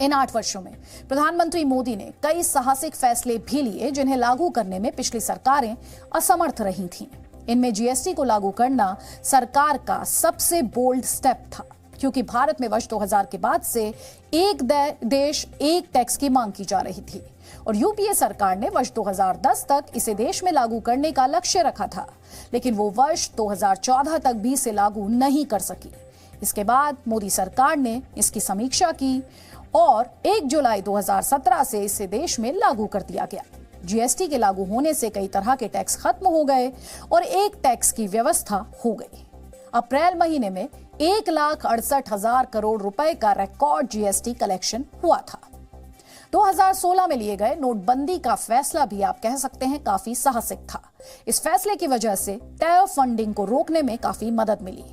इन 8 वर्षों में प्रधानमंत्री मोदी ने कई साहसिक फैसले भी लिए जिन्हें लागू करने में पिछली सरकारें असमर्थ रही थीं। इनमें जीएसटी को लागू करना सरकार का सबसे बोल्ड स्टेप था, क्योंकि भारत में वर्ष 2000 के बाद से एक देश एक टैक्स की मांग की जा रही थी और यूपीए सरकार ने वर्ष 2010 तक इसे देश में लागू करने का लक्ष्य रखा था, लेकिन वो वर्ष 2014 तक भी इसे लागू नहीं कर सकी। इसके बाद मोदी सरकार ने इसकी समीक्षा की और 1 जुलाई 2017 से इसे देश में लागू कर दिया गया। जीएसटी के लागू होने से कई तरह के टैक्स खत्म हो गए और एक टैक्स की व्यवस्था हो गई। अप्रैल महीने में 1,68,000 करोड़ रुपए का रिकॉर्ड जीएसटी कलेक्शन हुआ था। 2016 में लिए गए नोटबंदी का फैसला भी आप कह सकते हैं काफी साहसिक था। इस फैसले की वजह से टेरर फंडिंग को रोकने में काफी मदद मिली।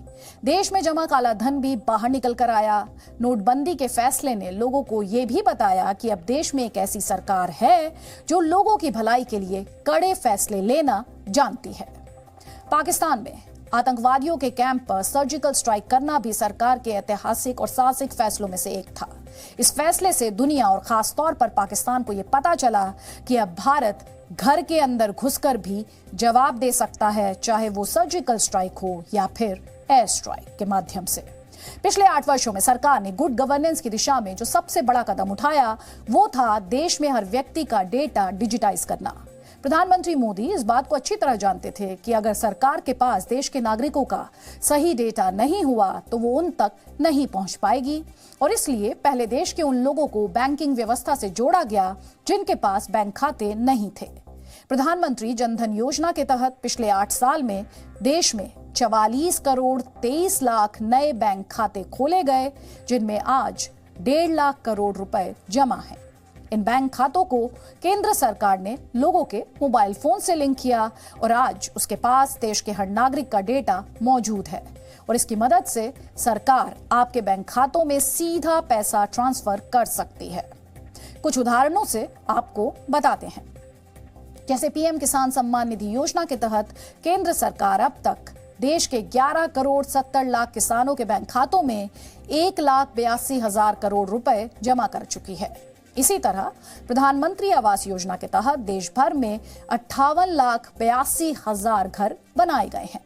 देश में जमा काला धन भी बाहर निकल कर आया। नोटबंदी के फैसले ने लोगों को यह भी बताया कि अब देश में एक ऐसी सरकार है जो लोगों की भलाई के लिए कड़े फैसले लेना जानती है। पाकिस्तान में आतंकवादियों के कैंप पर सर्जिकल स्ट्राइक करना भी सरकार के ऐतिहासिक और साहसिक फैसलों में से एक था। इस फैसले से दुनिया और खास तौर पर पाकिस्तान को यह पता चला कि अब भारत घर के अंदर घुसकर भी जवाब दे सकता है, चाहे वो सर्जिकल स्ट्राइक हो या फिर एयर स्ट्राइक के माध्यम से। पिछले 8 वर्षों में सरकार ने गुड गवर्नेंस की दिशा में जो सबसे बड़ा कदम उठाया वो था देश में हर व्यक्ति का डेटा डिजिटाइज करना। प्रधानमंत्री मोदी इस बात को अच्छी तरह जानते थे कि अगर सरकार के पास देश के नागरिकों का सही डेटा नहीं हुआ तो वो उन तक नहीं पहुंच पाएगी और इसलिए पहले देश के उन लोगों को बैंकिंग व्यवस्था से जोड़ा गया जिनके पास बैंक खाते नहीं थे। प्रधानमंत्री जनधन योजना के तहत पिछले 8 साल में देश में 44 करोड़ 23 लाख नए बैंक खाते खोले गए, जिनमें आज 1.5 लाख करोड़ रुपए जमा हैं। इन बैंक खातों को केंद्र सरकार ने लोगों के मोबाइल फोन से लिंक किया और आज उसके पास देश के हर नागरिक का डेटा मौजूद है और इसकी मदद से सरकार आपके बैंक खातों में सीधा पैसा ट्रांसफर कर सकती है। कुछ उदाहरणों से आपको बताते हैं। जैसे पीएम किसान सम्मान निधि योजना के तहत केंद्र सरकार अब तक देश के 11 करोड़ 70 लाख किसानों के बैंक खातों में 1,82,000 करोड़ रुपए जमा कर चुकी है। इसी तरह प्रधानमंत्री आवास योजना के तहत देश भर में 58,82,000 घर बनाए गए हैं।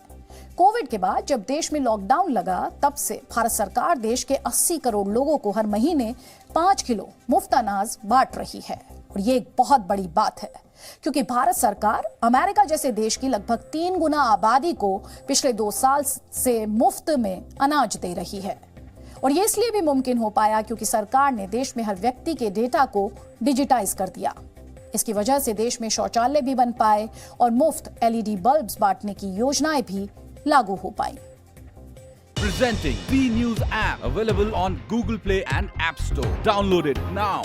कोविड के बाद जब देश में लॉकडाउन लगा तब से भारत सरकार देश के 80 करोड़ लोगों को हर महीने 5 किलो मुफ्त अनाज बांट रही है और ये एक बहुत बड़ी बात है, क्योंकि भारत सरकार अमेरिका जैसे देश की लगभग 3 गुना आबादी को पिछले 2 साल से मुफ्त में अनाज दे रही है और ये इसलिए भी मुमकिन हो पाया क्योंकि सरकार ने देश में हर व्यक्ति के डेटा को डिजिटाइज कर दिया। इसकी वजह से देश में शौचालय भी बन पाए और मुफ्त एलईडी बल्ब्स बांटने की योजनाएं भी लागू हो पाई। Presenting B News app available on Google Play and App Store. Download it now.